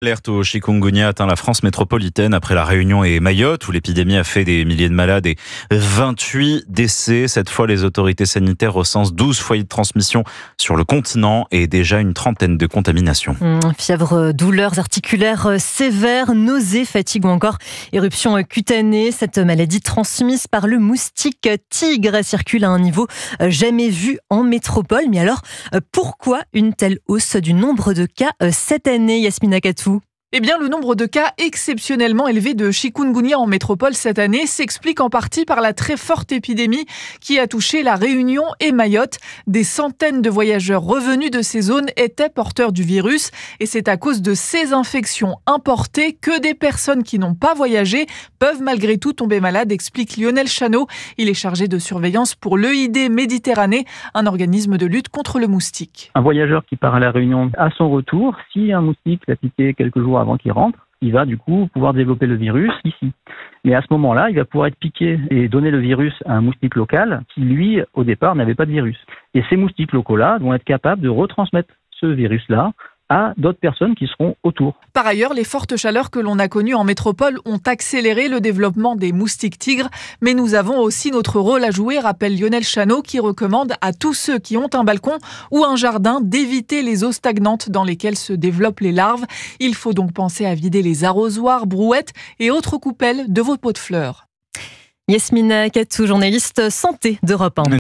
L'alerte au chikungunya atteint la France métropolitaine après la Réunion et Mayotte, où l'épidémie a fait des milliers de malades et 28 décès. Cette fois, les autorités sanitaires recensent 12 foyers de transmission sur le continent et déjà une trentaine de contaminations. Fièvre, douleurs articulaires sévères, nausées, fatigue ou encore éruption cutanée. Cette maladie transmise par le moustique tigre circule à un niveau jamais vu en métropole. Mais alors, pourquoi une telle hausse du nombre de cas cette année, Yasmina Katou? Eh bien, le nombre de cas exceptionnellement élevés de chikungunya en métropole cette année s'explique en partie par la très forte épidémie qui a touché la Réunion et Mayotte. Des centaines de voyageurs revenus de ces zones étaient porteurs du virus et c'est à cause de ces infections importées que des personnes qui n'ont pas voyagé peuvent malgré tout tomber malades, explique Lionel Chano. Il est chargé de surveillance pour l'EID Méditerranée, un organisme de lutte contre le moustique. Un voyageur qui part à la Réunion, à son retour, si un moustique l'a piqué quelques jours avant qu'il rentre, il va du coup pouvoir développer le virus ici. Mais à ce moment-là, il va pouvoir être piqué et donner le virus à un moustique local qui, lui, au départ, n'avait pas de virus. Et ces moustiques locaux-là vont être capables de retransmettre ce virus-là à d'autres personnes qui seront autour. Par ailleurs, les fortes chaleurs que l'on a connues en métropole ont accéléré le développement des moustiques tigres. Mais nous avons aussi notre rôle à jouer, rappelle Lionel Chano, qui recommande à tous ceux qui ont un balcon ou un jardin d'éviter les eaux stagnantes dans lesquelles se développent les larves. Il faut donc penser à vider les arrosoirs, brouettes et autres coupelles de vos pots de fleurs. Yasmina Katou, journaliste santé d'Europe 1.